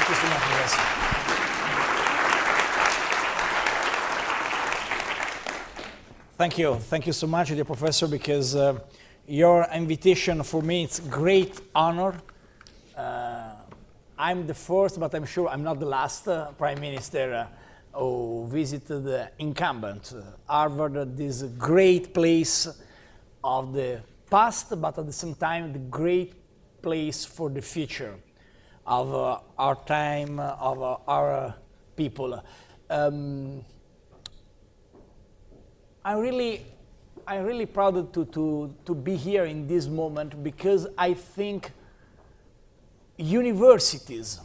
Thank you so much, Professor. Thank you so much, dear Professor, because your invitation for me, it's great honor. I'm the first, but I'm sure I'm not the last Prime Minister who visited the incumbent Harvard, this great place of the past, but at the same time, the great place for the future of our time, of our people. I'm really proud to be here in this moment, because I think universities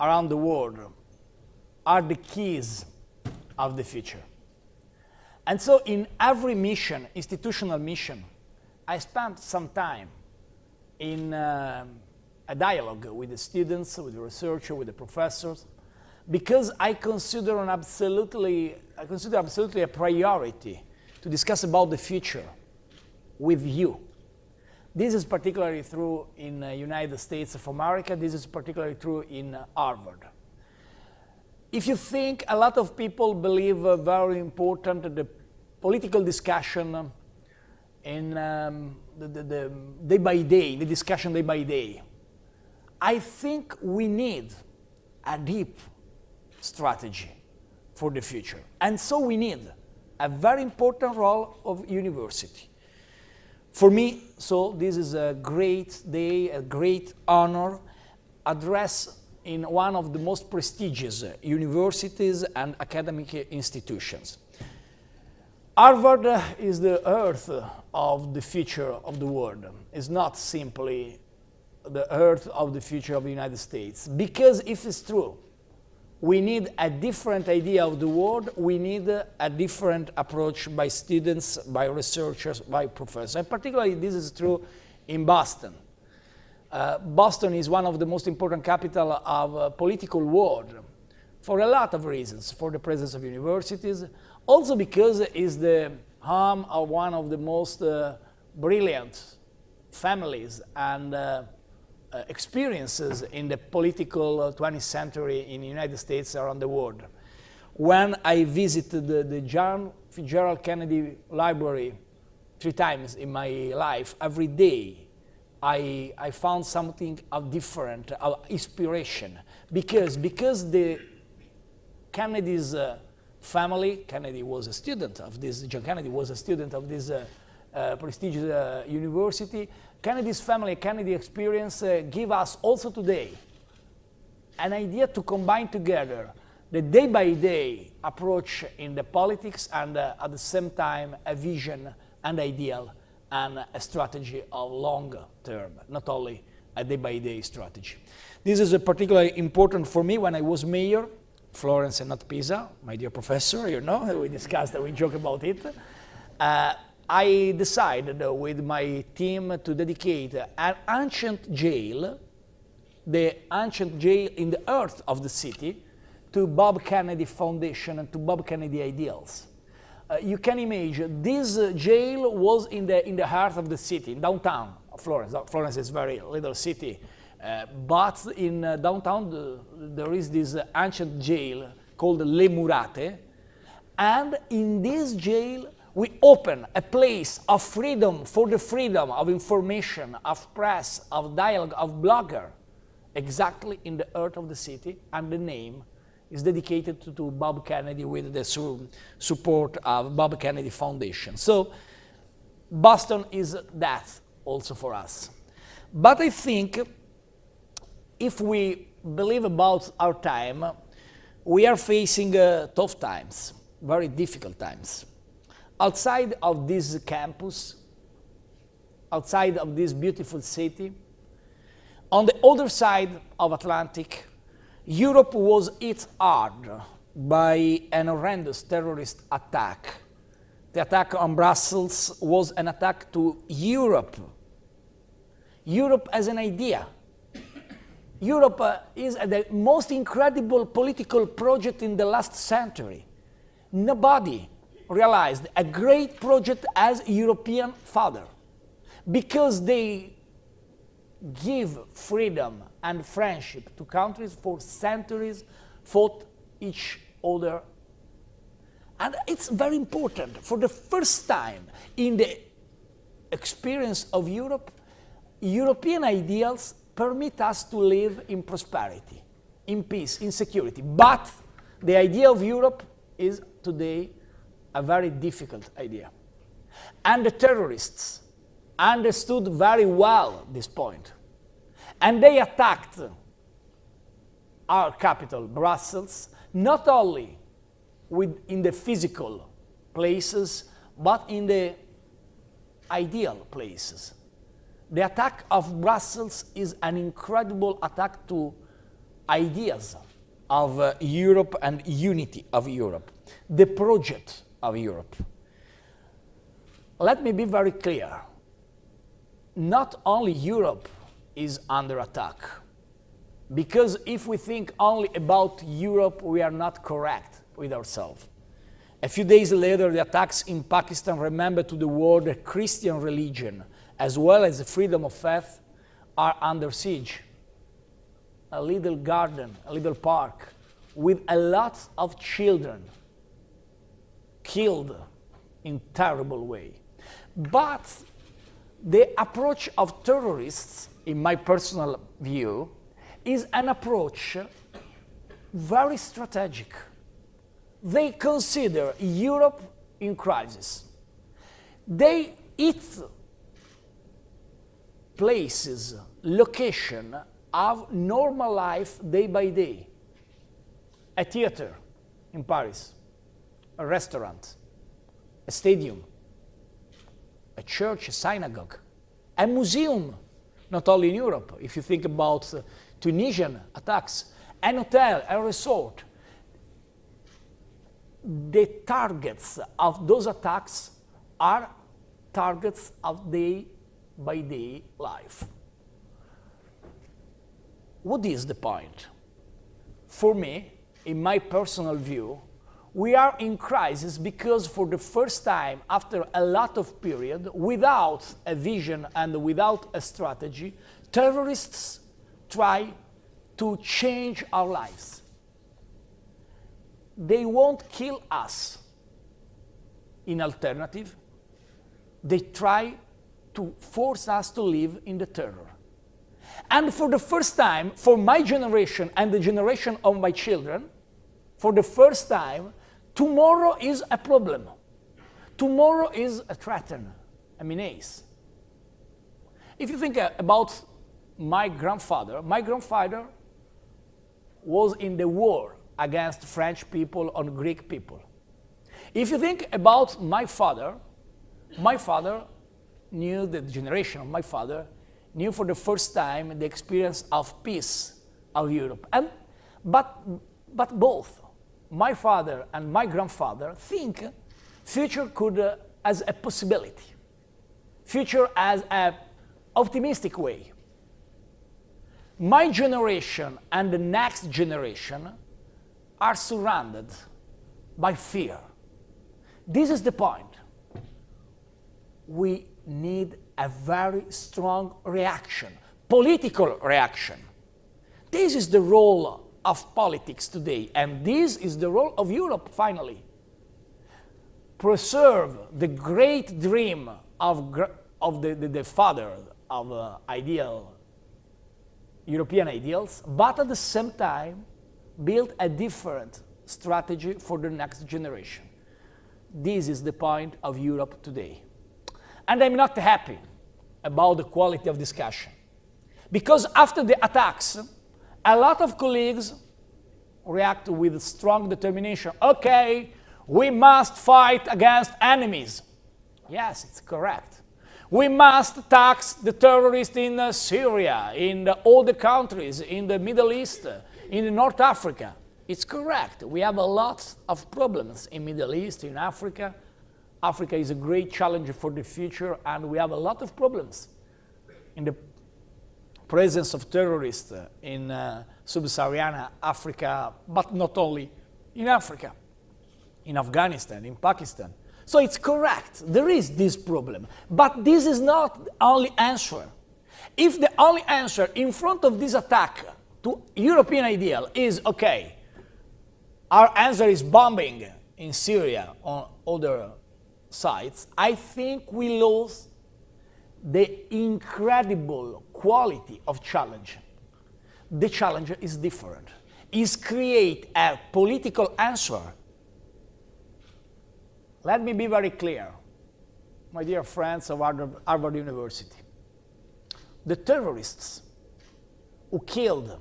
around the world are the keys of the future. And so in every mission, institutional mission, I spent some time in a dialogue with the students, with the researchers, with the professors, because I consider absolutely a priority to discuss about the future with you. This is particularly true in the United States of America. This is particularly true in Harvard. If you think, a lot of people believe very important the political discussion in the day by day, the discussion day by day. I think we need a deep strategy for the future. And so we need a very important role of university. For me, so this is a great day, a great honor, addressed in one of the most prestigious universities and academic institutions. Harvard is the earth of the future of the world. It's not simply the earth of the future of the United States. Because if it's true, we need a different idea of the world, we need a different approach by students, by researchers, by professors. And particularly this is true in Boston. Boston is one of the most important capitals of political world for a lot of reasons, for the presence of universities, also because it's the home of one of the most brilliant families and experiences in the political 20th century in the United States around the world. When I visited the John Fitzgerald Kennedy Library 3 times in my life, every day I found something of different, of inspiration. Because the Kennedy's family, Kennedy was a student of this, John Kennedy was a student of this prestigious university. Kennedy's family, Kennedy experience give us also today an idea to combine together the day-by-day approach in the politics and at the same time a vision and ideal and a strategy of long term, not only a day-by-day strategy. This is particularly important for me when I was mayor, Florence and not Pisa, my dear professor, you know, we discussed, we joke about it. I decided with my team to dedicate an ancient jail, the ancient jail in the earth of the city, to Bob Kennedy Foundation and to Bob Kennedy ideals. You can imagine this jail was in the heart of the city, in downtown Florence. Florence is a very little city, but in downtown there is this ancient jail called Le Murate, and in this jail we open a place of freedom for the freedom of information, of press, of dialogue, of blogger, exactly in the heart of the city, and the name is dedicated to Bob Kennedy with the support of Bob Kennedy Foundation. So Boston is that also for us. But I think if we believe about our time, we are facing tough times, very difficult times. Outside of this campus, outside of this beautiful city, on the other side of Atlantic, Europe was hit hard by an horrendous terrorist attack. The attack on Brussels was an attack to Europe. Europe as an idea. Europe is the most incredible political project in the last century. Nobody realized a great project as European father, because they give freedom and friendship. Two countries for centuries fought each other. And it's very important. For the first time in the experience of Europe, European ideals permit us to live in prosperity, in peace, in security. But the idea of Europe is today a very difficult idea. And the terrorists understood very well this point. And they attacked our capital, Brussels, not only in the physical places, but in the ideal places. The attack of Brussels is an incredible attack to ideas of Europe and unity of Europe, the project of Europe. Let me be very clear. Not only Europe is under attack, because if we think only about Europe, we are not correct with ourselves. A few days later, the attacks in Pakistan remember to the world that Christian religion, as well as the freedom of faith, are under siege. A little garden, a little park, with a lot of children killed in terrible way. But the approach of terrorists, in my personal view, is an approach very strategic. They consider Europe in crisis. They hit places, location of normal life day by day. A theater in Paris, a restaurant, a stadium, a church, a synagogue, a museum, not only in Europe. If you think about Tunisian attacks, an hotel, a resort, the targets of those attacks are targets of day-by-day life. What is the point? For me, in my personal view, we are in crisis because for the first time, after a lot of period, without a vision and without a strategy, terrorists try to change our lives. They won't kill us. In alternative, they try to force us to live in the terror. And for the first time, for my generation and the generation of my children, for the first time, tomorrow is a problem. Tomorrow is a threat, a menace. If you think about my grandfather was in the war against French people on Greek people. If you think about my father knew, the generation of my father knew for the first time the experience of peace of Europe. But both my father and my grandfather think future could as a possibility, future as an optimistic way. My generation and the next generation are surrounded by fear. This is the point. We need a very strong reaction, political reaction. This is the role of politics today, and this is the role of Europe, finally. Preserve the great dream of the father of European ideals, but at the same time, build a different strategy for the next generation. This is the point of Europe today. And I'm not happy about the quality of discussion. Because after the attacks, a lot of colleagues react with strong determination. Okay, we must fight against enemies. Yes, it's correct. We must tax the terrorists in Syria, in all the countries, in the Middle East, in North Africa. It's correct. We have a lot of problems in Middle East, in Africa. Africa is a great challenge for the future, and we have a lot of problems in the presence of terrorists in sub-Saharan Africa, but not only in Africa, in Afghanistan, in Pakistan. So it's correct, there is this problem, but this is not the only answer. If the only answer in front of this attack to European ideal is, okay, our answer is bombing in Syria or other sites, I think we lose the incredible quality of challenge. The challenge is different. Is create a political answer. Let me be very clear, my dear friends of Harvard University. The terrorists who killed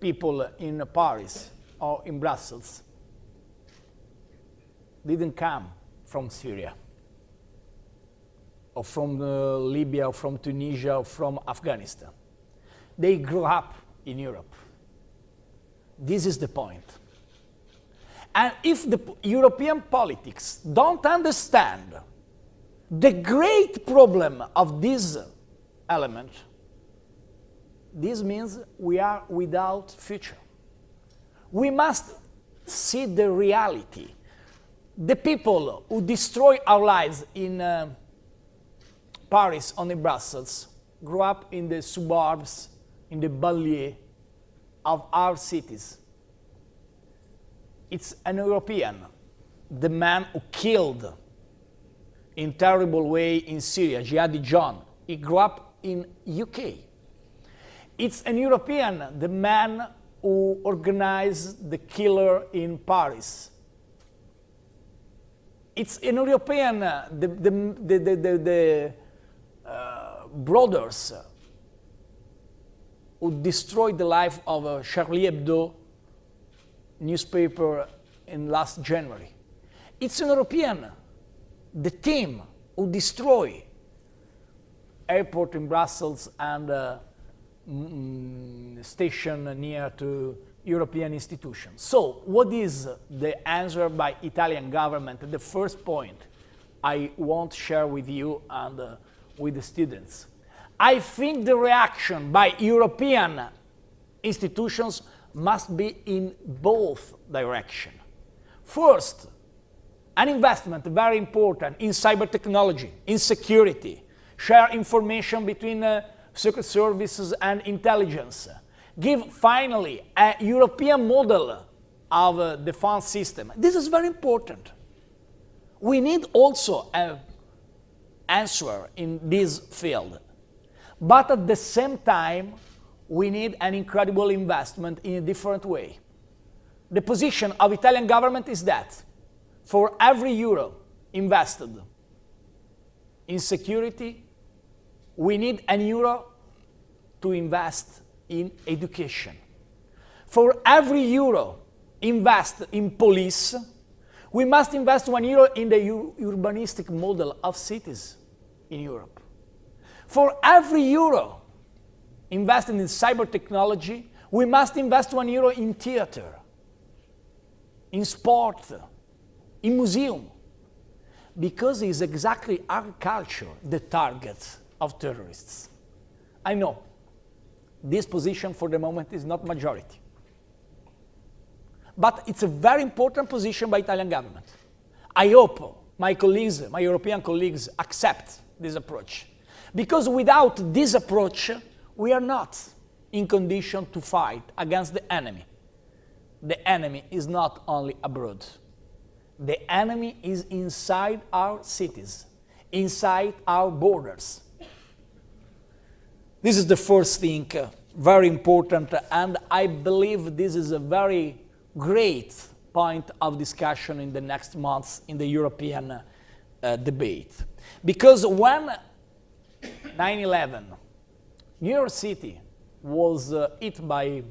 people in Paris or in Brussels didn't come from Syria, or from Libya, or from Tunisia, or from Afghanistan. They grew up in Europe. This is the point. And if the European politics don't understand the great problem of this element, this means we are without future. We must see the reality. The people who destroy our lives in Paris or in Brussels grew up in the suburbs, in the banlieue of our cities. It's an European, the man who killed in terrible way in Syria, Jihadi John. He grew up in UK. It's an European, the man who organized the killer in Paris. It's an European, the brothers who destroyed the life of Charlie Hebdo newspaper in last January. It's an European, the team who destroyed airport in Brussels and station near to European institutions. So what is the answer by Italian government? The first point I want to share with you and with the students. I think the reaction by European institutions must be in both directions. First, an investment, very important, in cyber technology, in security, share information between secret services and intelligence, give finally a European model of defense system. This is very important. We need also an answer in this field. But at the same time, we need an incredible investment in a different way. The position of Italian government is that for every euro invested in security, we need an euro to invest in education. For every euro invested in police, we must invest 1 euro in the urbanistic model of cities in Europe. For every euro invested in cyber technology, we must invest 1 euro in theater, in sport, in museum, because it's exactly our culture the target of terrorists. I know this position for the moment is not majority, but it's a very important position by Italian government. I hope my colleagues, my European colleagues, accept this approach, because without this approach, we are not in condition to fight against the enemy. The enemy is not only abroad. The enemy is inside our cities, inside our borders. This is the first thing, very important, and I believe this is a very great point of discussion in the next months in the European debate. Because when 9/11, New York City was hit by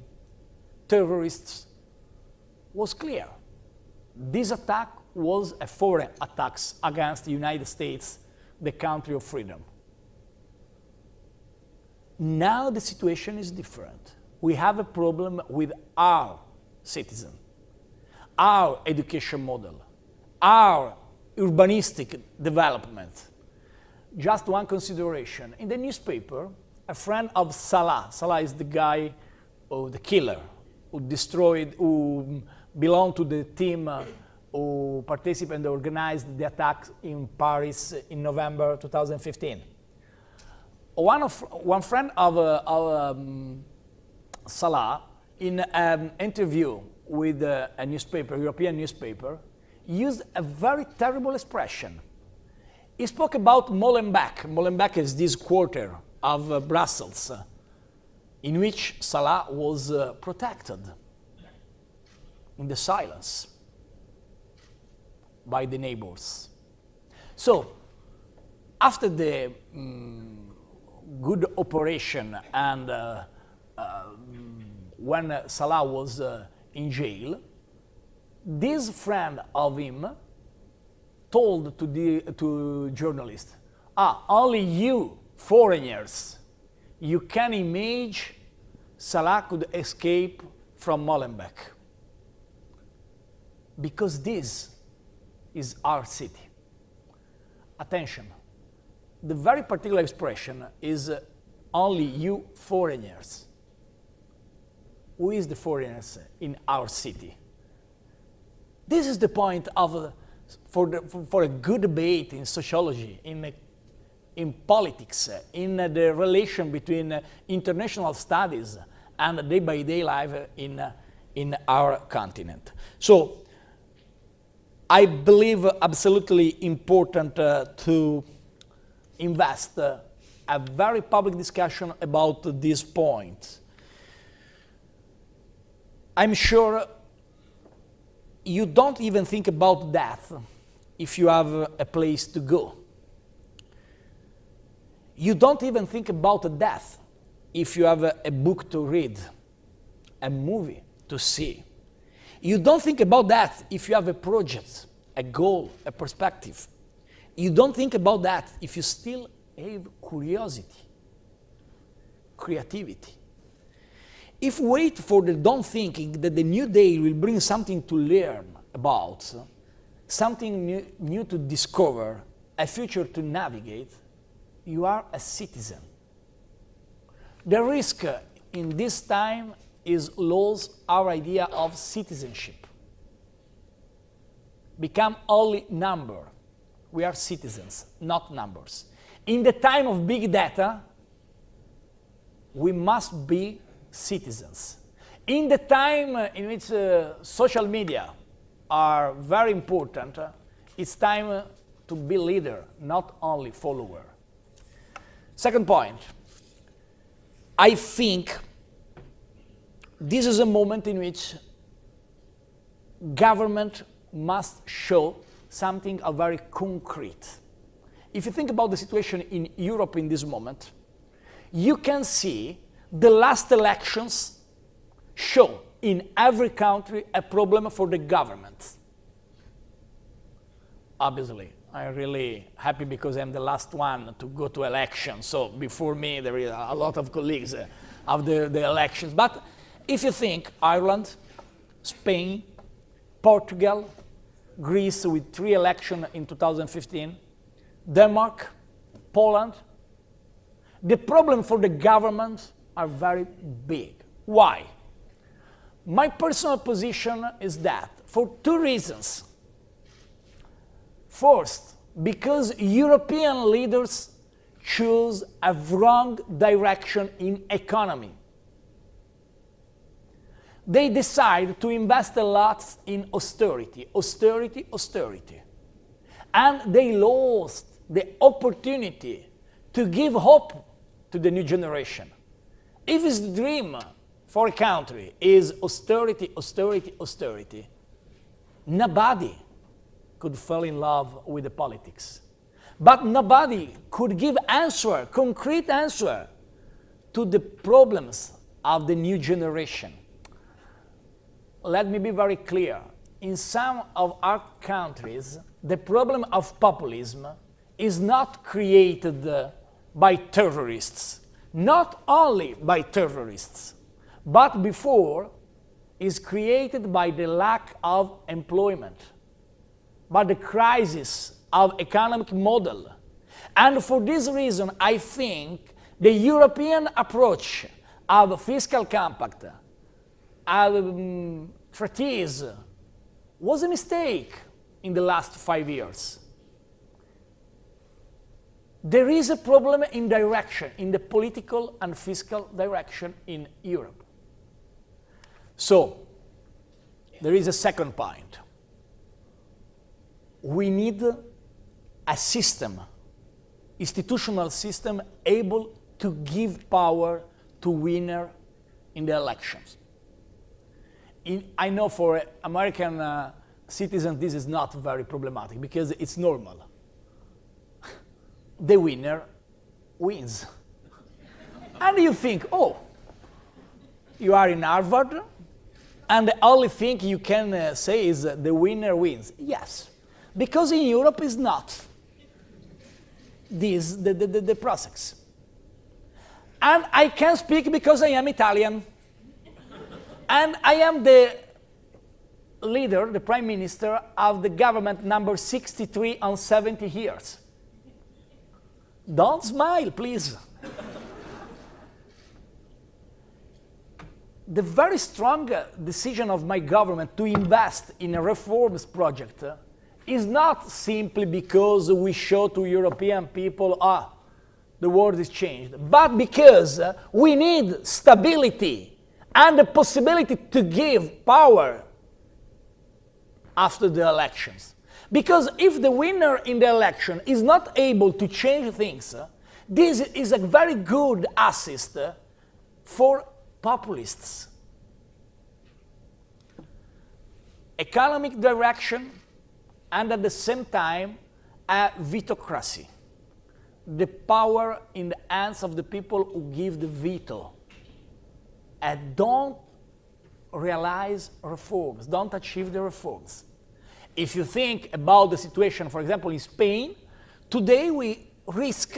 terrorists, was clear. This attack was a foreign attack against the United States, the country of freedom. Now the situation is different. We have a problem with our citizen, our education model, our urbanistic development. Just one consideration. In the newspaper, a friend of Salah is the guy, or the killer, who destroyed, who belonged to the team who participated and organized the attack in Paris in November 2015. one friend of Salah, in an interview with a newspaper, European newspaper, used a very terrible expression. He spoke about Molenbeek. Molenbeek is this quarter of Brussels, in which Salah was protected in the silence by the neighbors. So, after the good operation and when Salah was in jail, this friend of him told to journalists, only you, foreigners, you can imagine Salah could escape from Molenbeek. Because this is our city. Attention, the very particular expression is only you foreigners. Who is the foreigners in our city? This is the point of, for a good debate in sociology, in politics, in the relation between international studies and day-by-day life in our continent. So, I believe absolutely important to invest a very public discussion about this point. I'm sure you don't even think about death if you have a place to go. You don't even think about death if you have a book to read, a movie to see. You don't think about that if you have a project, a goal, a perspective. You don't think about that if you still have curiosity, creativity. If we wait for the don't thinking that the new day will bring something to learn about, something new to discover, a future to navigate, you are a citizen. The risk in this time is lose our idea of citizenship. Become only number. We are citizens, not numbers. In the time of big data, we must be citizens. In the time in which social media are very important, it's time to be leader, not only follower. Second point, I think this is a moment in which government must show something very concrete. If you think about the situation in Europe in this moment, you can see the last elections show in every country a problem for the government. Obviously, I'm really happy because I'm the last one to go to election. So before me, there is a lot of colleagues of the elections. But if you think Ireland, Spain, Portugal, Greece with 3 elections in 2015, Denmark, Poland, the problem for the government are very big. Why? My personal position is that for 2 reasons. First, because European leaders choose a wrong direction in economy. They decide to invest a lot in austerity, austerity, austerity. And they lost the opportunity to give hope to the new generation. If his dream for a country is austerity, austerity, austerity, nobody could fall in love with the politics. But nobody could give answer, concrete answer, to the problems of the new generation. Let me be very clear. In some of our countries, the problem of populism is not created by terrorists, not only by terrorists, but before is created by the lack of employment, by the crisis of economic model. And for this reason, I think the European approach of fiscal compact, of treaties, was a mistake in the last 5 years. there is a problem in direction, in the political and fiscal direction in Europe. So, there is a second point. We need a system, institutional system, able to give power to winner in the elections. I know for American citizens this is not very problematic because it's normal. The winner wins. And you think, oh, you are in Harvard, and the only thing you can say is the winner wins. Yes, because in Europe is not this the process. And I can speak because I am Italian. And I am the leader, the prime minister of the government number 63 on 70 years. Don't smile, please. The very strong decision of my government to invest in a reforms project is not simply because we show to European people, the world is changed, but because we need stability and the possibility to give power after the elections. Because if the winner in the election is not able to change things, this is a very good assist for populists. Economic direction and at the same time a vetocracy. The power in the hands of the people who give the veto and don't realize reforms, don't achieve the reforms. If you think about the situation, for example, in Spain, today we risk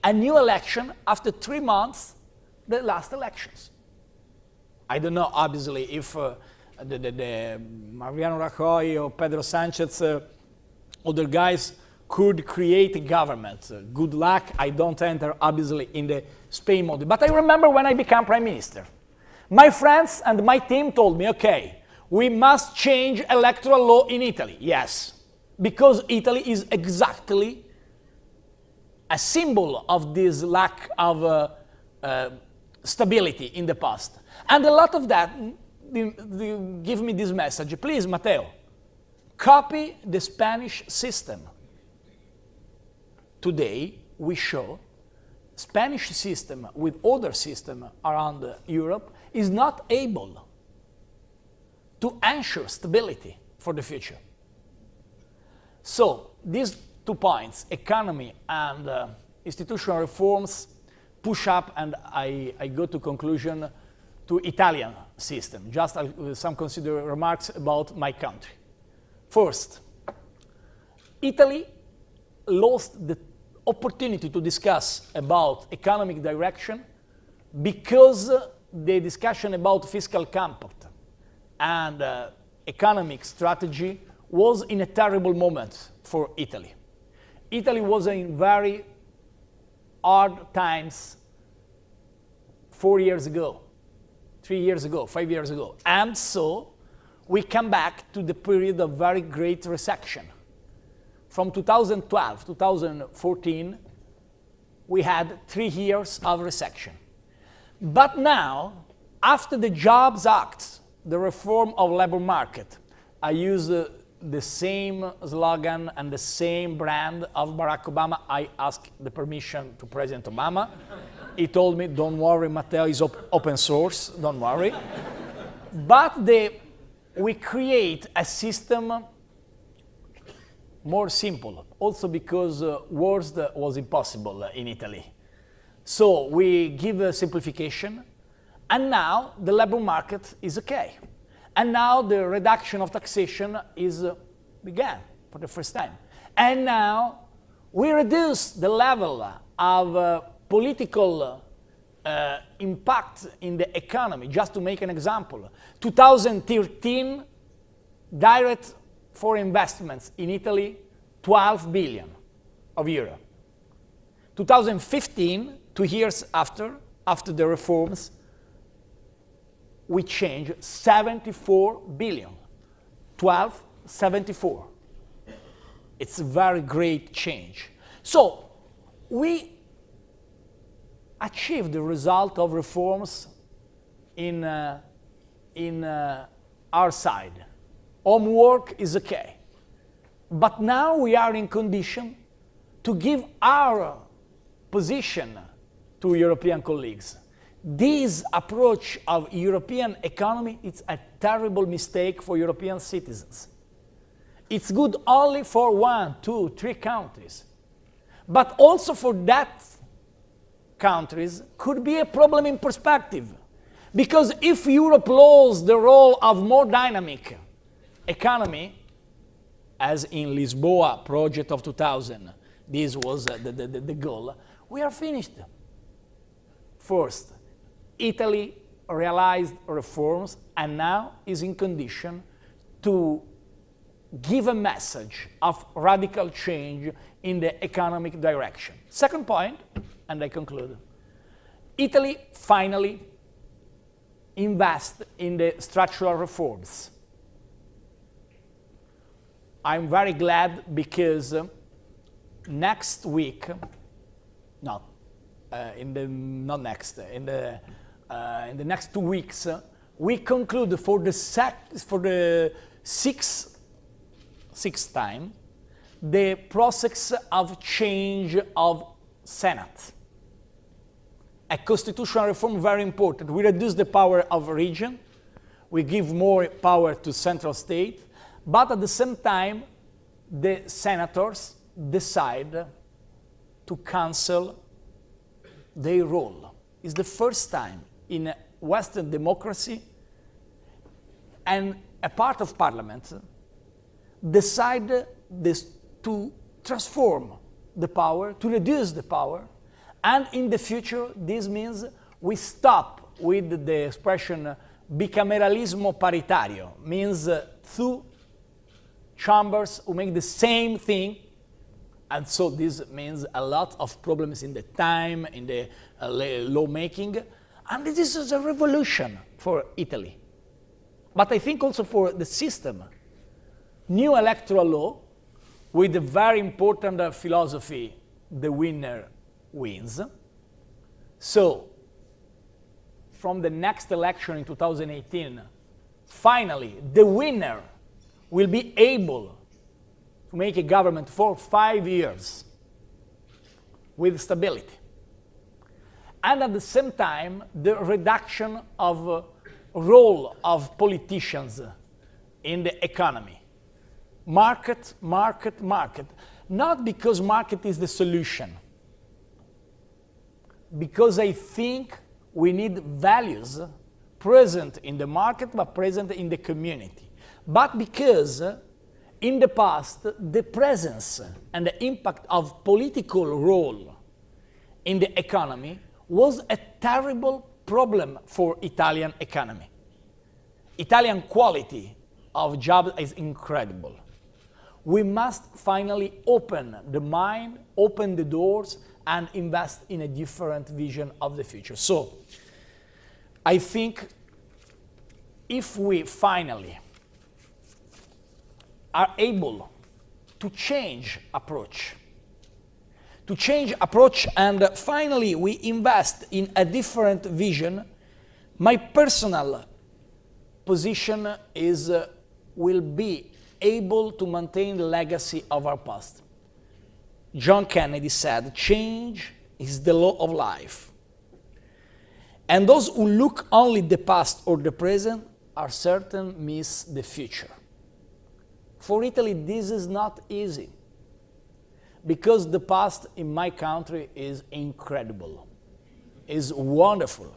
a new election after 3 months, the last elections. I don't know, obviously, if the Mariano Rajoy or Pedro Sanchez, other guys could create a government. Good luck, I don't enter, obviously, in the Spain model. But I remember when I became prime minister. My friends and my team told me, okay, we must change electoral law in Italy. Yes, because Italy is exactly a symbol of this lack of stability in the past. And a lot of that they give me this message. Please, Matteo, copy the Spanish system. Today, we show Spanish system with other system around Europe is not able to ensure stability for the future. So these 2 points, economy and institutional reforms, push up, and I go to conclusion to Italian system. Just some consider remarks about my country. First, Italy lost the opportunity to discuss about economic direction because the discussion about fiscal compact and economic strategy was in a terrible moment for Italy. Italy was in very hard times 4 years ago, 3 years ago, 5 years ago. And so we come back to the period of very great recession. From 2012, 2014, we had 3 years of recession. But now, after the Jobs Act, the reform of labor market, I use the same slogan and the same brand of Barack Obama. I asked the permission to President Obama. He told me, don't worry, Matteo is open source, don't worry. But we create a system more simple, also because worse was impossible in Italy. So we give a simplification, and now the labor market is okay. And now the reduction of taxation is began for the first time. And now we reduce the level of political impact in the economy. Just to make an example, 2013 direct foreign investments in Italy, 12 billion of euro. 2015, 2 years after the reforms, we changed 74 billion, 12, 74. It's a very great change. So we achieved the result of reforms in our side. Homework is okay. But now we are in condition to give our position to European colleagues. This approach of European economy is a terrible mistake for European citizens. It's good only for 1, 2, 3 countries. But also for that countries could be a problem in perspective. Because if Europe loses the role of more dynamic economy, as in Lisboa project of 2000, this was the goal, we are finished. First, Italy realized reforms and now is in condition to give a message of radical change in the economic direction. Second point, and I conclude. Italy finally invests in the structural reforms. I'm very glad because next week, in the next 2 weeks, we conclude for the sixth time the process of change of Senate. A constitutional reform very important. We reduce the power of region, we give more power to central state, but at the same time, the senators decide to cancel their role. It's the first time in a Western democracy and a part of parliament decide to transform the power, to reduce the power, and in the future this means we stop with the expression bicameralismo paritario, means two chambers who make the same thing, and so this means a lot of problems in the time, in the lawmaking, and this is a revolution for Italy. But I think also for the system. New electoral law with a very important philosophy, the winner wins. So, from the next election in 2018, finally, the winner will be able to make a government for 5 years with stability. And at the same time, the reduction of role of politicians in the economy. Market, market, market. Not because market is the solution. Because I think we need values present in the market, but present in the community. But because in the past, the presence and the impact of political role in the economy was a terrible problem for Italian economy. Italian quality of jobs is incredible. We must finally open the mind, open the doors, and invest in a different vision of the future. So, I think if we finally are able to change approach, and finally we invest in a different vision, my personal position is will be able to maintain the legacy of our past. John Kennedy said, change is the law of life. And those who look only the past or the present are certain miss the future. For Italy, this is not easy, because the past in my country is incredible, is wonderful.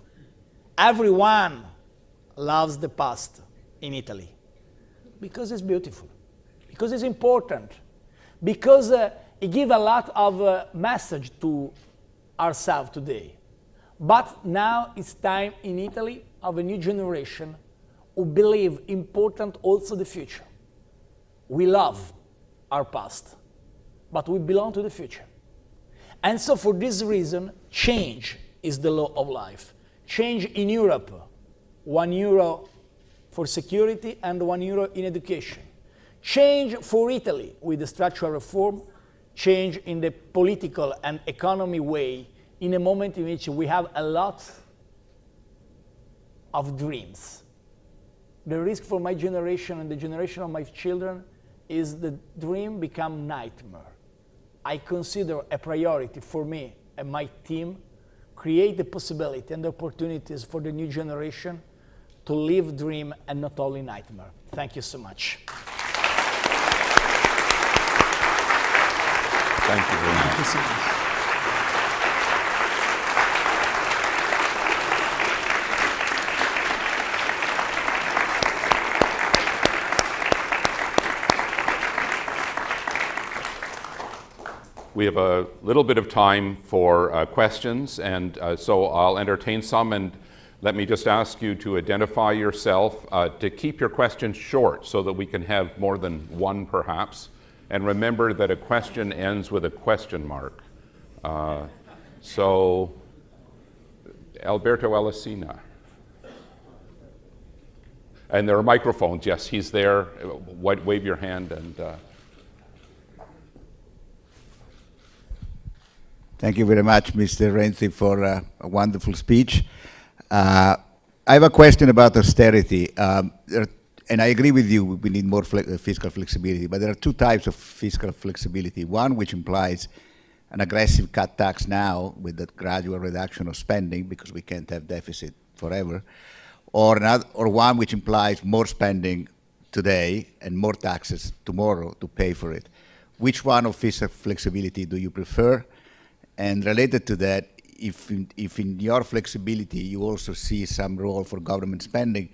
Everyone loves the past in Italy, because it's beautiful, because it's important, because it gives a lot of message to ourselves today. But now it's time in Italy of a new generation who believe important also the future. We love our past, but we belong to the future. And so for this reason, change is the law of life. Change in Europe, €1 for security and €1 in education. Change for Italy with the structural reform, change in the political and economy way in a moment in which we have a lot of dreams. The risk for my generation and the generation of my children is the dream become nightmare. I consider a priority for me and my team create the possibility and the opportunities for the new generation to live dream and not only nightmare. Thank you so much. Thank you very much. Thank you so much. We have a little bit of time for questions, and so I'll entertain some. And let me just ask you to identify yourself, to keep your questions short so that we can have more than one perhaps. And remember that a question ends with a question mark. So, Alberto Alesina. And there are microphones. Yes, he's there. Wave your hand and... Thank you very much, Mr. Renzi, for a wonderful speech. I have a question about austerity. And I agree with you, we need more fiscal flexibility, but there are two types of fiscal flexibility. One which implies an aggressive cut tax now with the gradual reduction of spending because we can't have deficit forever, or one which implies more spending today and more taxes tomorrow to pay for it. Which one of fiscal flexibility do you prefer? And related to that, if in your flexibility you also see some role for government spending,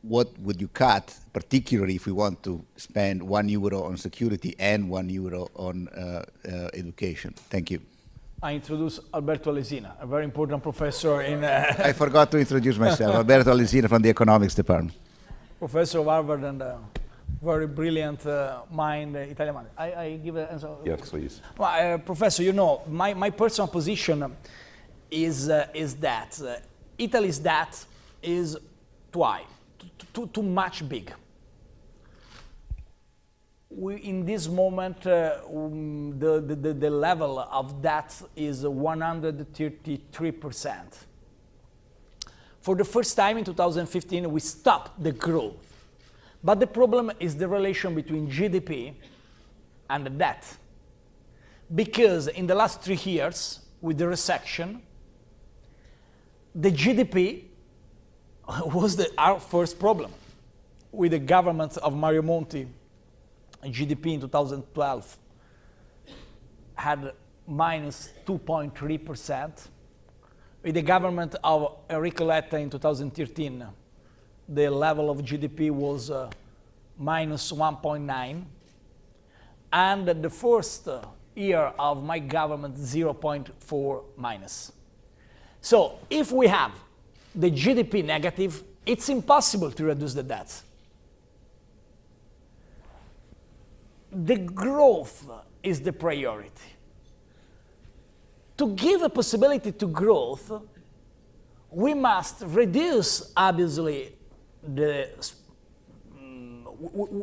what would you cut, particularly if we want to spend €1 on security and €1 on education? Thank you. I introduce Alberto Alesina, a very important professor in... I forgot to introduce myself, Alberto Alesina from the economics department. Professor of Harvard and very brilliant mind, Italian mind. I give an answer. Yes, please. Well, Professor, you know, my personal position is that Italy's debt is too much big. In this moment, the level of debt is 133%. For the first time in 2015, we stopped the growth. But the problem is the relation between GDP and the debt. Because in the last 3 years, with the recession, the GDP was our first problem. With the government of Mario Monti, GDP in 2012 had minus 2.3%. With the government of Enrico Letta in 2013, the level of GDP was minus 1.9. And the first year of my government, 0.4 minus. So if we have the GDP negative, it's impossible to reduce the debt. The growth is the priority. To give a possibility to growth, we must reduce, obviously,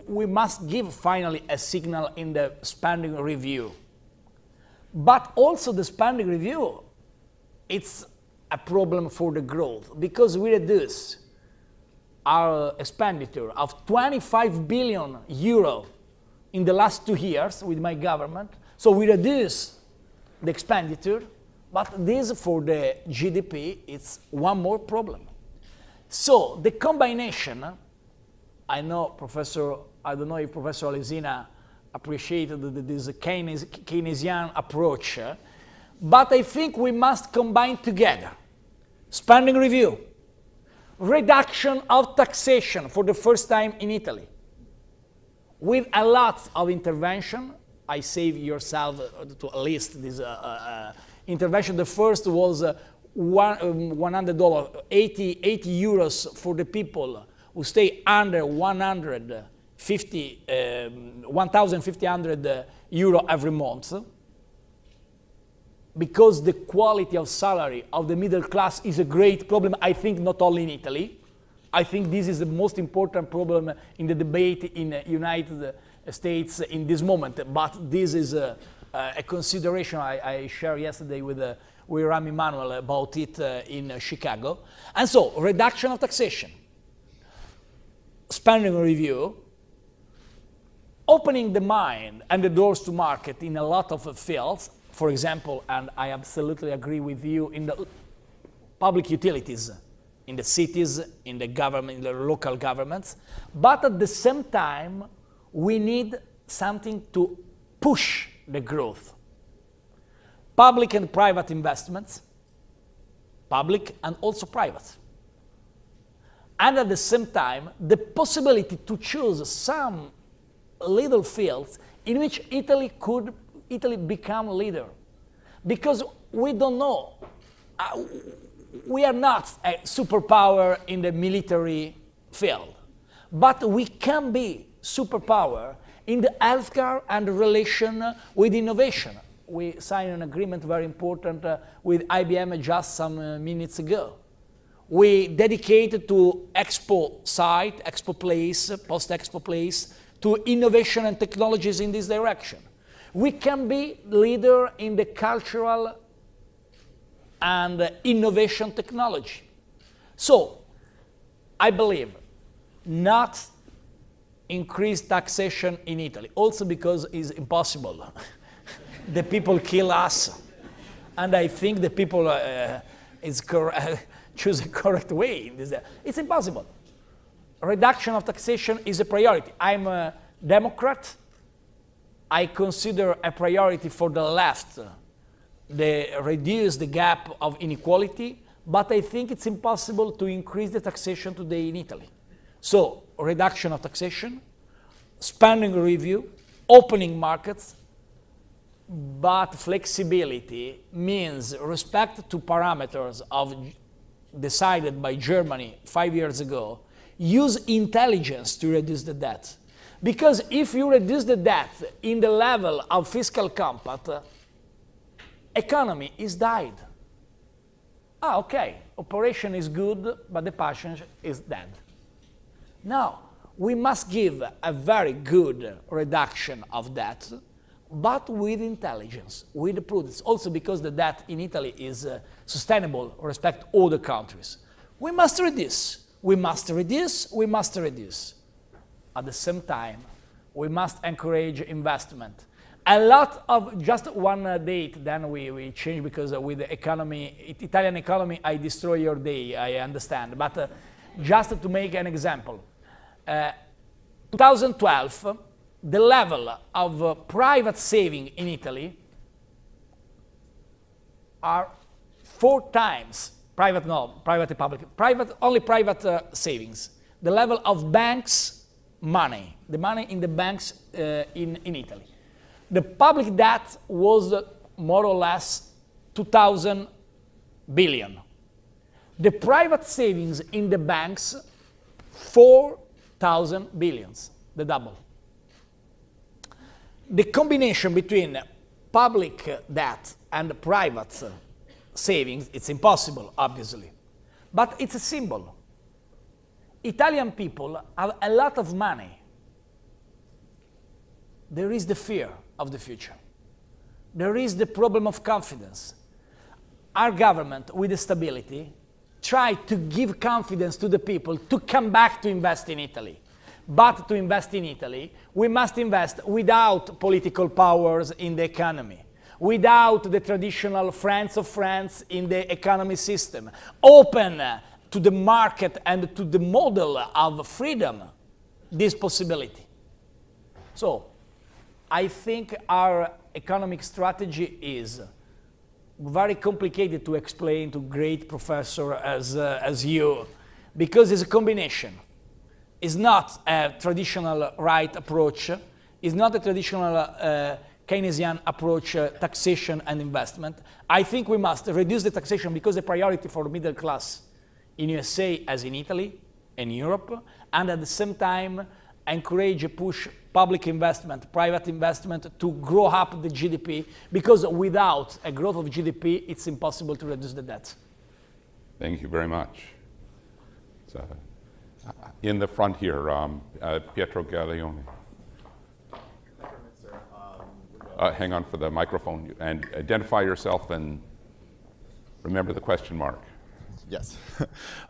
we must give finally a signal in the spending review. But also the spending review, it's a problem for the growth because we reduce our expenditure of 25 billion euro in the last 2 years with my government. So we reduce the expenditure, but this for the GDP, it's one more problem. So the combination, I know I don't know if Professor Alesina appreciated this Keynesian approach, but I think we must combine together spending review, reduction of taxation for the first time in Italy, with a lot of intervention. I save yourself to at least this intervention. The first was $100, 80 euros for the people who stay under 1,500 euro every month, because the quality of salary of the middle class is a great problem, I think not only in Italy. I think this is the most important problem in the debate in the United States in this moment, but this is a consideration I shared yesterday with Rami Manuel about it in Chicago. And so, reduction of taxation, spending review, opening the mind and the doors to market in a lot of fields. For example, and I absolutely agree with you, in the public utilities, in the cities, in the government, in the local governments. But at the same time, we need something to push the growth. Public and private investments, public and also private. And at the same time, the possibility to choose some little fields in which Italy could become leader. Because we don't know. We are not a superpower in the military field, but we can be superpower in the healthcare and relation with innovation. We signed an agreement very important with IBM just some minutes ago. We dedicated to Expo site, Expo place, post-Expo place, to innovation and technologies in this direction. We can be leader in the cultural and innovation technology. So, I believe not increase taxation in Italy, also because it's impossible. The people kill us, and I think the people choose a correct way. It's impossible. Reduction of taxation is a priority. I'm a Democrat. I consider a priority for the left reduce the gap of inequality, but I think it's impossible to increase the taxation today in Italy. So, reduction of taxation, spending review, opening markets, but flexibility means respect to parameters decided by Germany 5 years ago. Use intelligence to reduce the debt. Because if you reduce the debt in the level of fiscal compact, economy is died. Okay, operation is good, but the patient is dead. Now, we must give a very good reduction of debt, but with intelligence, with prudence. Also because the debt in Italy is sustainable with respect to all the countries. We must reduce, we must reduce, we must reduce. At the same time, we must encourage investment. A lot of, just one date, then we change because with the economy, Italian economy, I destroy your day, I understand. But just to make an example, 2012, the level of private saving in Italy are 4 times, only private savings. The level of banks money, the money in the banks in Italy. The public debt was more or less 2,000 billion. The private savings in the banks, 4,000 billions, the double. The combination between public debt and private savings, it's impossible, obviously, but it's a symbol. Italian people have a lot of money. There is the fear of the future. There is the problem of confidence. Our government, with the stability, tried to give confidence to the people to come back to invest in Italy. But to invest in Italy, we must invest without political powers in the economy, without the traditional friends of France in the economy system, open to the market and to the model of freedom, this possibility. So, I think our economic strategy is very complicated to explain to great professor as you, because it's a combination. It's not a traditional right approach, it's not a traditional Keynesian approach, taxation and investment. I think we must reduce the taxation because the priority for middle class in USA as in Italy and Europe, and at the same time encourage a push public investment, private investment to grow up the GDP, because without a growth of GDP, it's impossible to reduce the debt. Thank you very much. In the front here, Pietro Gaglione. Thank you, Mr. hang on for the microphone, and identify yourself and remember the question mark. Yes.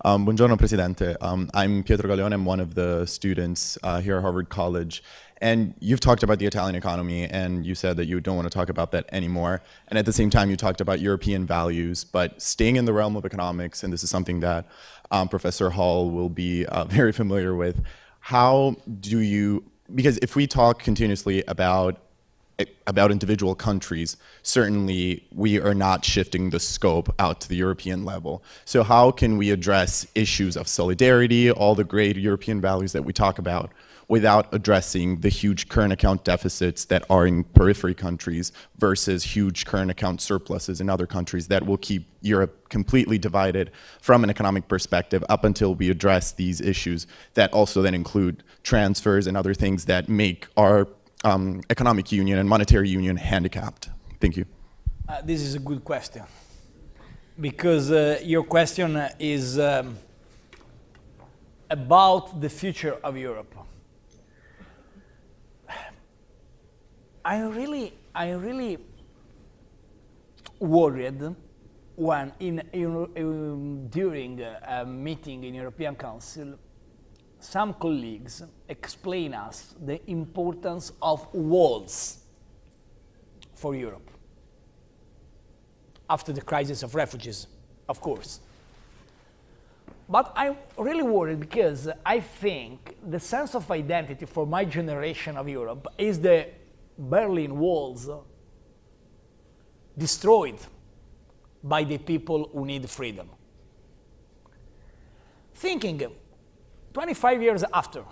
Buongiorno, Presidente. I'm Pietro Galeone. I'm one of the students here at Harvard College. And you've talked about the Italian economy, and you said that you don't want to talk about that anymore. And at the same time, you talked about European values. But staying in the realm of economics, and this is something that Professor Hall will be very familiar with, how do you, because if we talk continuously about individual countries, certainly we are not shifting the scope out to the European level. So how can we address issues of solidarity, all the great European values that we talk about, without addressing the huge current account deficits that are in periphery countries versus huge current account surpluses in other countries that will keep Europe completely divided from an economic perspective up until we address these issues that also then include transfers and other things that make our economic union and monetary union handicapped? Thank you. This is a good question, because your question is about the future of Europe. I really worried when during a meeting in European Council, some colleagues explain us the importance of walls for Europe after the crisis of refugees, of course. But I'm really worried because I think the sense of identity for my generation of Europe is the Berlin walls destroyed by the people who need freedom. Thinking 25 years after,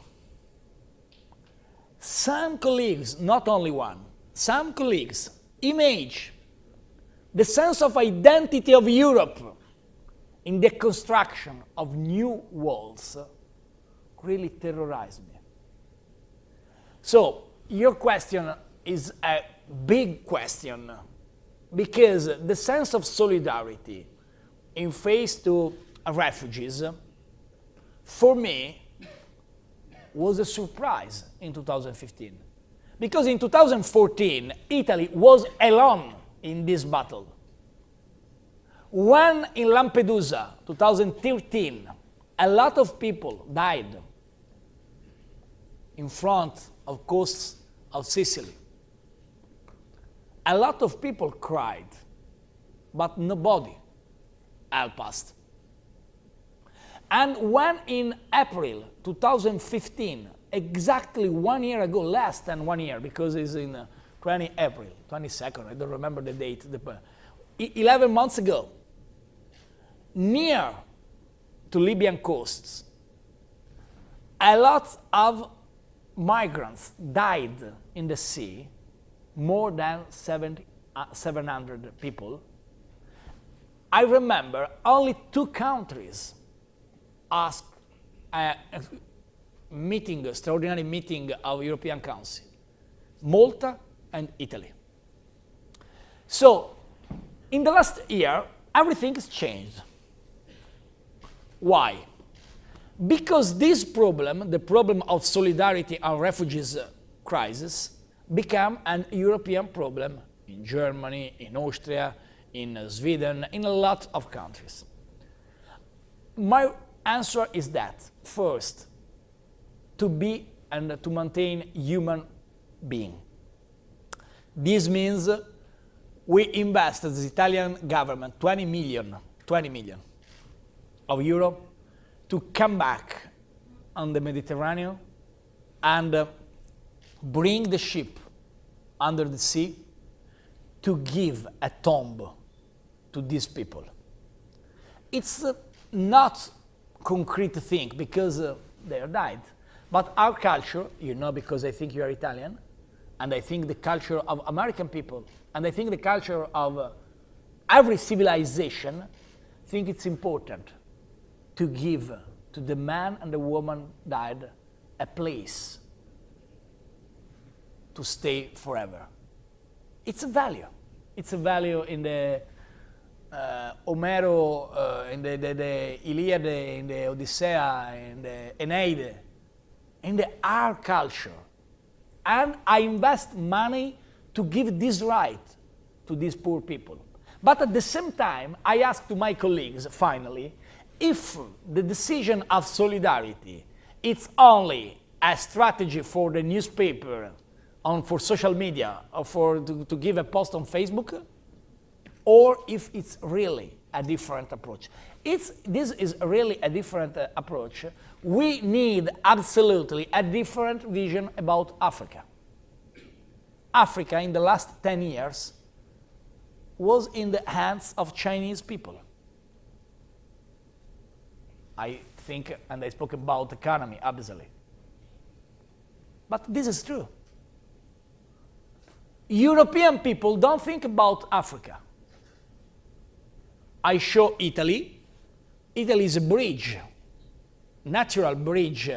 some colleagues, not only one, some colleagues image the sense of identity of Europe in the construction of new walls really terrorized me. So your question is a big question, because the sense of solidarity in face to refugees, for me, was a surprise in 2015. Because in 2014, Italy was alone in this battle. When in Lampedusa, 2013, a lot of people died in front of coasts of Sicily, a lot of people cried, but nobody helped us. And when in April 2015, exactly 1 year ago, less than 1 year, because it's in April 22nd, I don't remember the date, 11 months ago, near to Libyan coasts, a lot of migrants died in the sea, more than 700 people. I remember only 2 countries asked a meeting, extraordinary meeting of European Council, Malta and Italy. So, in the last year, everything has changed. Why? Because this problem, the problem of solidarity and refugees crisis, became an European problem in Germany, in Austria, in Sweden, in a lot of countries. My answer is that, first, to be and to maintain human being. This means we invest as the Italian government 20 million of euro to come back on the Mediterranean and bring the ship under the sea to give a tomb to these people. It's not concrete thing because they are died, but our culture, you know, because I think you are Italian, and I think the culture of American people, and I think the culture of every civilization, think it's important to give to the man and the woman died a place to stay forever. It's a value. It's a value in the Homero, in the Iliad, in the Odyssea, in the Aeneid, in the art culture. And I invest money to give this right to these poor people. But at the same time, I ask to my colleagues, finally, if the decision of solidarity is only a strategy for the newspaper, for social media, or to give a post on Facebook, or if it's really a different approach. This is really a different approach. We need absolutely a different vision about Africa. Africa in the last 10 years was in the hands of Chinese people. I think, and I spoke about economy, obviously. But this is true. European people don't think about Africa. I show Italy. Italy is a bridge, natural bridge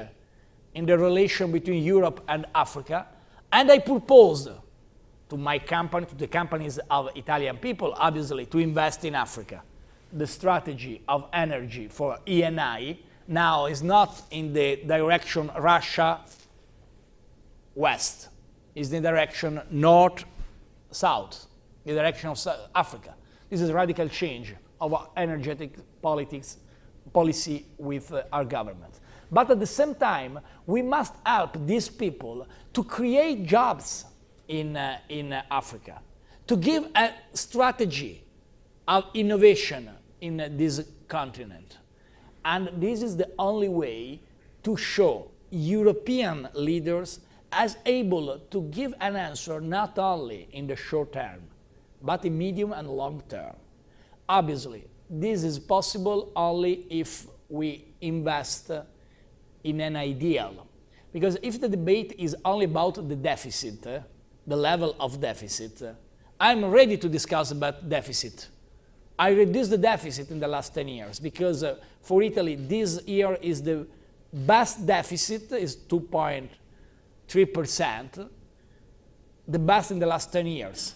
in the relation between Europe and Africa. And I proposed to my company, to the companies of Italian people, obviously, to invest in Africa. The strategy of energy for ENI now is not in the direction Russia-West. It's in the direction North-South, the direction of South Africa. This is a radical change of our energetic policy with our government. But at the same time, we must help these people to create jobs in Africa, to give a strategy of innovation in this continent. And this is the only way to show European leaders as able to give an answer not only in the short term, but in medium and long term. Obviously, this is possible only if we invest in an ideal. Because if the debate is only about the deficit, the level of deficit, I'm ready to discuss about deficit. I reduced the deficit in the last 10 years because for Italy, this year is the best deficit, is 2.3%, the best in the last 10 years.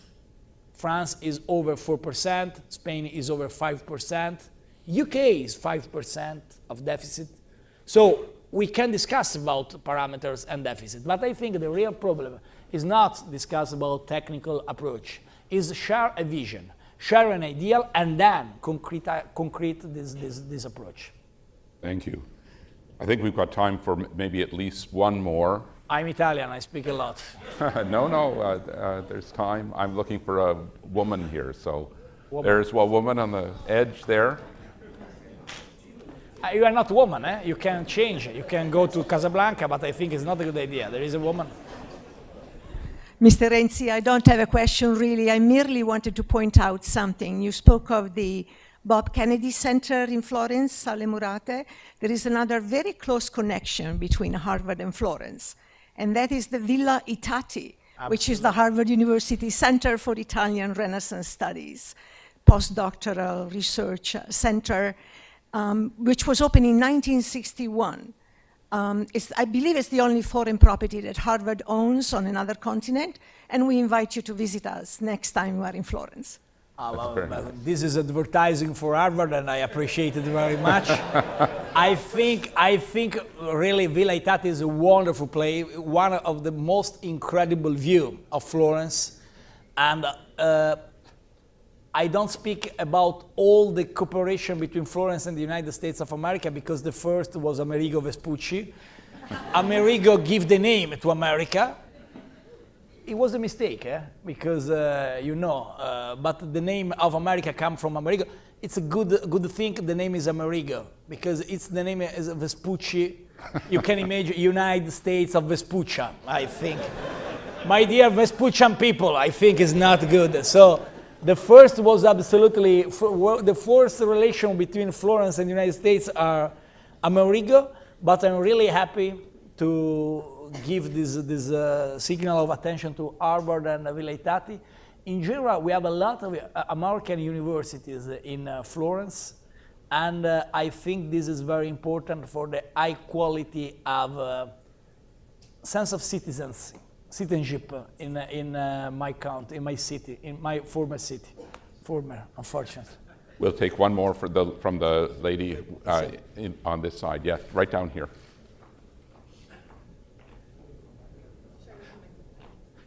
France is over 4%, Spain is over 5%, UK is 5% of deficit. So we can discuss about parameters and deficit, but I think the real problem is not discuss about technical approach, is share a vision, share an ideal, and then concrete this approach. Thank you. I think we've got time for maybe at least one more. I'm Italian, I speak a lot. No, there's time. I'm looking for a woman here, so there's a woman on the edge there. You are not a woman, eh? You can change. You can go to Casablanca, but I think it's not a good idea. There is a woman. Mr. Renzi, I don't have a question really. I merely wanted to point out something. You spoke of the Bob Kennedy Center in Florence, Alle Murate. There is another very close connection between Harvard and Florence, and that is the Villa Itati, which is the Harvard University Center for Italian Renaissance Studies, postdoctoral research center, which was opened in 1961. I believe it's the only foreign property that Harvard owns on another continent, and we invite you to visit us next time we are in Florence. This is advertising for Harvard, and I appreciate it very much. I think really Villa Itati is a wonderful place, one of the most incredible view of Florence, and I don't speak about all the cooperation between Florence and the United States of America because the first was Amerigo Vespucci. Amerigo gave the name to America. It was a mistake, because but the name of America comes from Amerigo. It's a good thing the name is Amerigo because it's the name is Vespucci. You can imagine United States of Vespuccia, I think. My dear Vespuccian people, I think is not good. So the first was absolutely, the first relation between Florence and the United States are Amerigo, but I'm really happy to give this signal of attention to Harvard and Villa Itati. In general, we have a lot of American universities in Florence, and I think this is very important for the high quality of sense of citizenship in my country, in my city, in my former city. Unfortunately. We'll take one more from the lady on this side. Yes, right down here.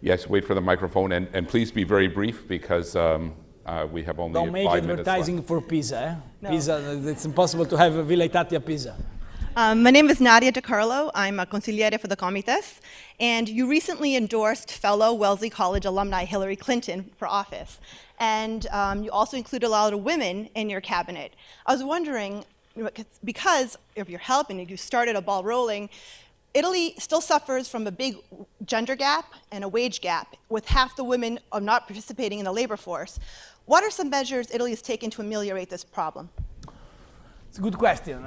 Yes, wait for the microphone, and please be very brief because we have only 5 Don't make minutes advertising left. for pizza. No. Pizza, it's impossible to have a Villa pizza. My name is Nadia DiCarlo. I'm a consigliere for the Comites, and you recently endorsed fellow Wellesley College alumni Hillary Clinton for office, and you also included a lot of women in your cabinet. I was wondering, because of your help and you started a ball rolling, Italy still suffers from a big gender gap and a wage gap, with half the women are not participating in the labor force. What are some measures Italy has taken to ameliorate this problem? It's a good question.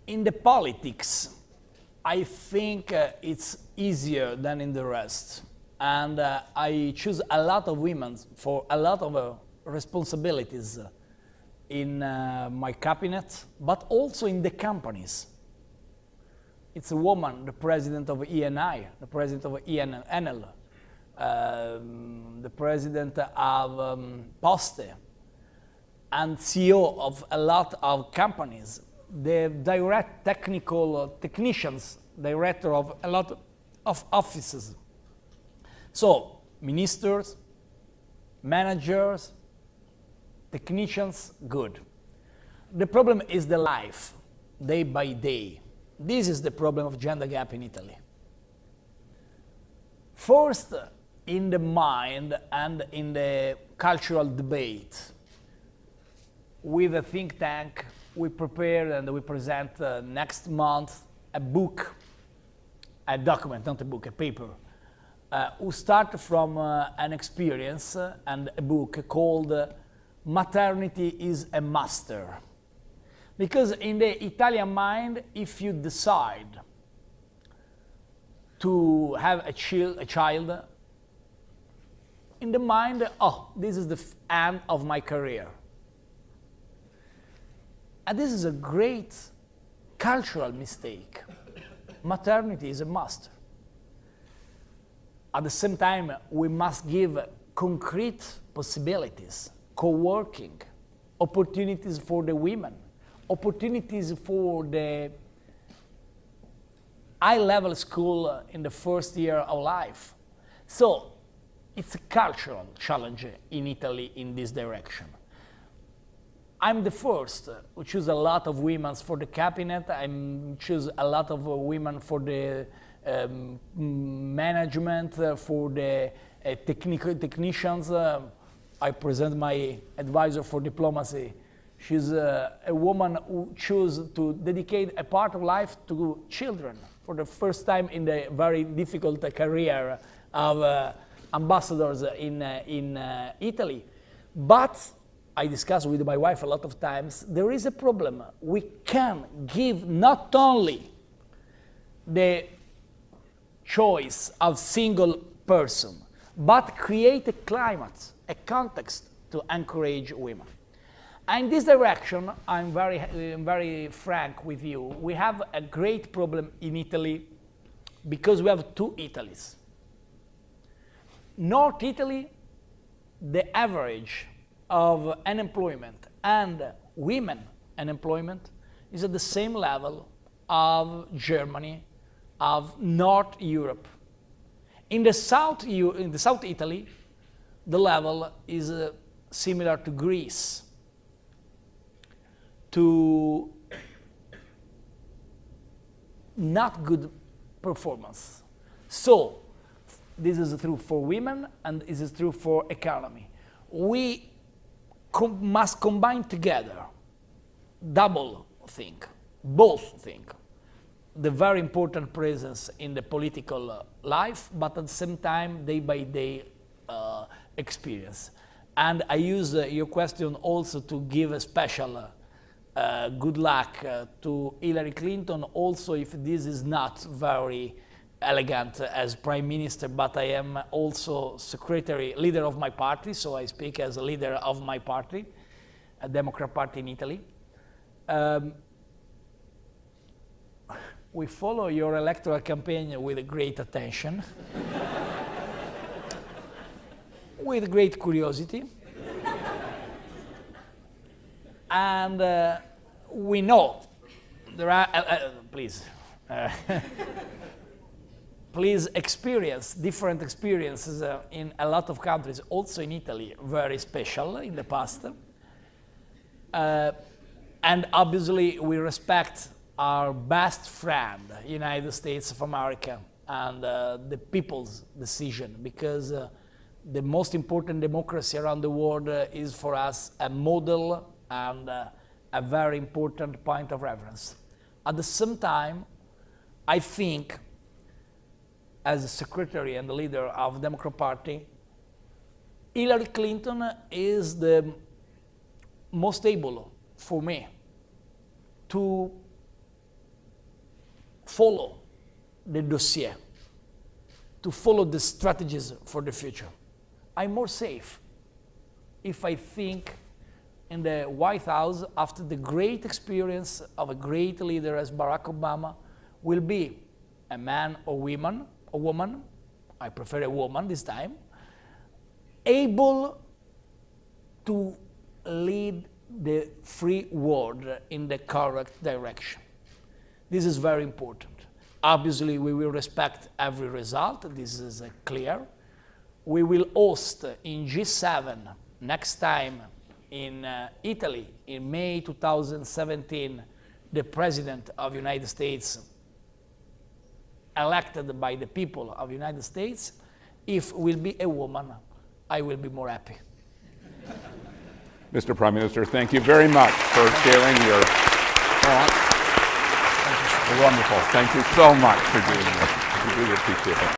In the politics, I think it's easier than in the rest. And I choose a lot of women for a lot of responsibilities in my cabinet, but also in the companies. It's a woman, the president of ENI, the president of Enel, the president of Poste, and CEO of a lot of companies, the direct technicians, director of a lot of offices. So, ministers, managers, technicians, good. The problem is the life, day by day. This is the problem of gender gap in Italy. First, in the mind and in the cultural debate, with a think tank, we prepare and we present next month a book, a document, not a book, a paper, who start from an experience and a book called Maternity is a Master. Because in the Italian mind, if you decide to have a child, in the mind, oh, this is the end of my career. And this is a great cultural mistake. Maternity is a must. At the same time, we must give concrete possibilities, co-working, opportunities for the women, opportunities for the high-level school in the first year of life. So it's a cultural challenge in Italy in this direction. I'm the first who choose a lot of women for the cabinet. I choose a lot of women for the management, for the technicians. I present my advisor for diplomacy. She's a woman who chose to dedicate a part of life to children for the first time in the very difficult career of ambassadors in Italy. But I discussed with my wife a lot of times, there is a problem. We can give not only the choice of single person, but create a climate, a context to encourage women. And in this direction, I'm very frank with you. We have a great problem in Italy because we have two Italies. North Italy, the average of unemployment and women unemployment is at the same level of Germany, of North Europe. In the South Italy, the level is similar to Greece, to not good performance. So this is true for women and this is true for economy. We must combine together, double thing, both thing. The very important presence in the political life, but at the same time, day by day experience. And I use your question also to give a special good luck to Hillary Clinton, also if this is not very elegant as Prime Minister, but I am also leader of my party, so I speak as a leader of my party, a Democrat Party in Italy. We follow your electoral campaign with great attention, with great curiosity. And we know there are, please. please experience different experiences in a lot of countries, also in Italy, very special in the past. And obviously we respect our best friend, United States of America, and the people's decision, because the most important democracy around the world is for us a model and a very important point of reference. At the same time, I think, as a secretary and the leader of the Democrat Party, Hillary Clinton is the most able for me to follow the dossier, to follow the strategies for the future. I'm more safe if I think in the White House, after the great experience of a great leader as Barack Obama, will be a man or woman, I prefer a woman this time, able to lead the free world in the correct direction. This is very important. Obviously, we will respect every result. This is clear. We will host in G7 next time in Italy in May 2017 the President of the United States elected by the people of the United States. If will be a woman, I will be more happy. Mr. Prime Minister, thank you very much for sharing your thoughts. Wonderful. Thank you so much for doing this. We really appreciate it.